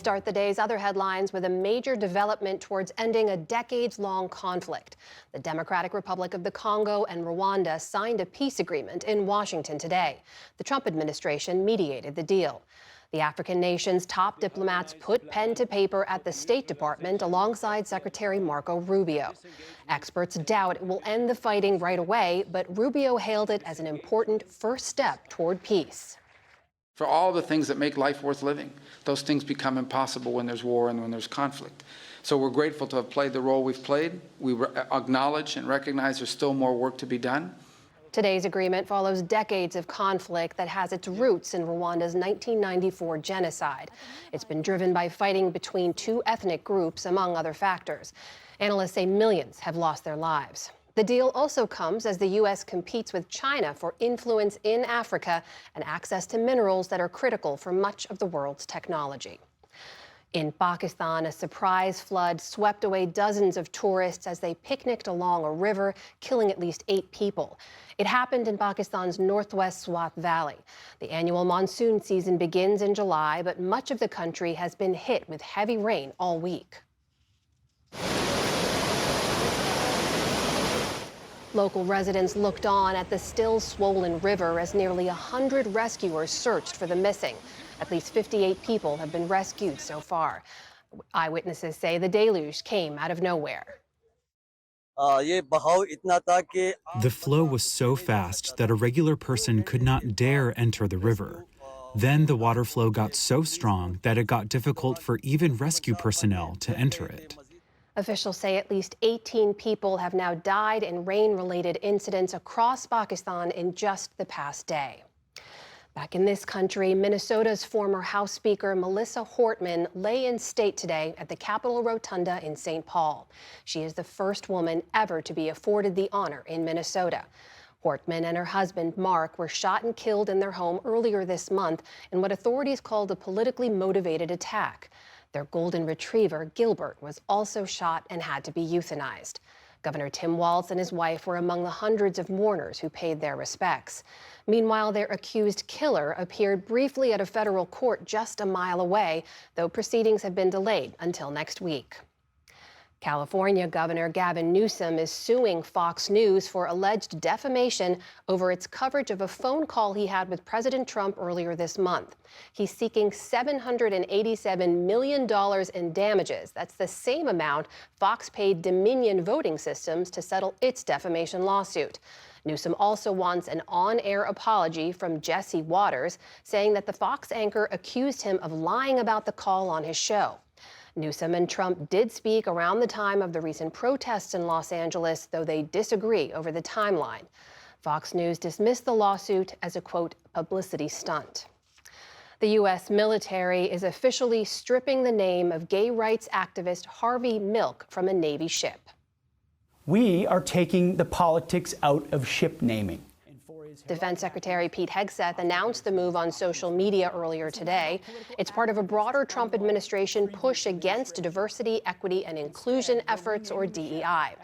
start the day's other headlines with a major development towards ending a decades-long conflict. The Democratic Republic of the Congo and Rwanda signed a peace agreement in Washington today. The Trump administration mediated the deal. The African nation's top diplomats put pen to paper at the State Department alongside Secretary Marco Rubio. Experts doubt it will end the fighting right away, but Rubio hailed it as an important first step toward peace. For all the things that make life worth living, those things become impossible when there's war and when there's conflict. So we're grateful to have played the role we've played. We acknowledge and recognize there's still more work to be done. Today's agreement follows decades of conflict that has its roots in Rwanda's 1994 genocide. It's been driven by fighting between two ethnic groups, among other factors. Analysts say millions have lost their lives. The deal also comes as the U.S. competes with China for influence in Africa and access to minerals that are critical for much of the world's technology. In Pakistan, a surprise flood swept away dozens of tourists as they picnicked along a river, killing at least 8 people. It happened in Pakistan's northwest Swat Valley. The annual monsoon season begins in July, but much of the country has been hit with heavy rain all week. Local residents looked on at the still swollen river as nearly 100 rescuers searched for the missing. At least 58 people have been rescued so far. Eyewitnesses say the deluge came out of nowhere. The flow was so fast that a regular person could not dare enter the river. Then the water flow got so strong that it got difficult for even rescue personnel to enter it. Officials say at least 18 people have now died in rain-related incidents across Pakistan in just the past day. Back in this country, Minnesota's former House Speaker Melissa Hortman lay in state today at the Capitol Rotunda in St. Paul. She is the first woman ever to be afforded the honor in Minnesota. Hortman and her husband, Mark, were shot and killed in their home earlier this month in what authorities called a politically motivated attack. Their golden retriever, Gilbert, was also shot and had to be euthanized. Governor Tim Walz and his wife were among the hundreds of mourners who paid their respects. Meanwhile, their accused killer appeared briefly at a federal court just a mile away, though proceedings have been delayed until next week. California Governor Gavin Newsom is suing Fox News for alleged defamation over its coverage of a phone call he had with President Trump earlier this month. He's seeking $787 million in damages. That's the same amount Fox paid Dominion Voting Systems to settle its defamation lawsuit. Newsom also wants an on-air apology from Jesse Waters, saying that the Fox anchor accused him of lying about the call on his show. Newsom and Trump did speak around the time of the recent protests in Los Angeles, though they disagree over the timeline. Fox News dismissed the lawsuit as a, quote, publicity stunt. The U.S. military is officially stripping the name of gay rights activist Harvey Milk from a Navy ship. We are taking the politics out of ship naming. Defense Secretary Pete Hegseth announced the move on social media earlier today. It's part of a broader Trump administration push against diversity, equity, and inclusion efforts, or DEI.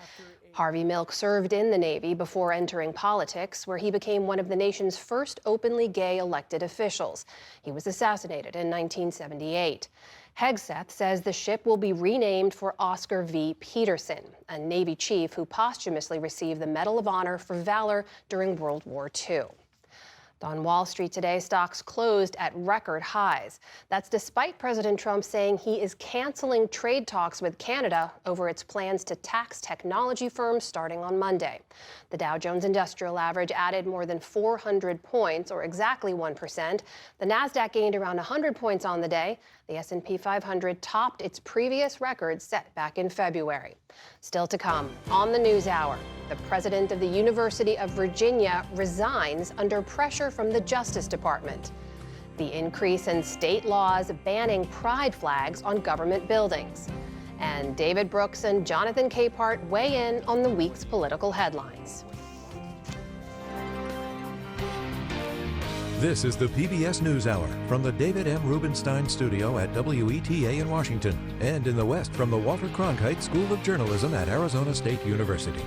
Harvey Milk served in the Navy before entering politics, where he became one of the nation's first openly gay elected officials. He was assassinated in 1978. Hegseth says the ship will be renamed for Oscar V. Peterson, a Navy chief who posthumously received the Medal of Honor for valor during World War II. On Wall Street today, stocks closed at record highs. That's despite President Trump saying he is canceling trade talks with Canada over its plans to tax technology firms starting on Monday. The Dow Jones Industrial Average added more than 400 points, or exactly 1%. The Nasdaq gained around 100 points on the day. The S&P 500 topped its previous record set back in February. Still to come on the NewsHour, the president of the University of Virginia resigns under pressure from the Justice Department. The increase in state laws banning pride flags on government buildings. And David Brooks and Jonathan Capehart weigh in on the week's political headlines. This is the PBS NewsHour from the David M. Rubenstein studio at WETA in Washington and in the West from the Walter Cronkite School of Journalism at Arizona State University.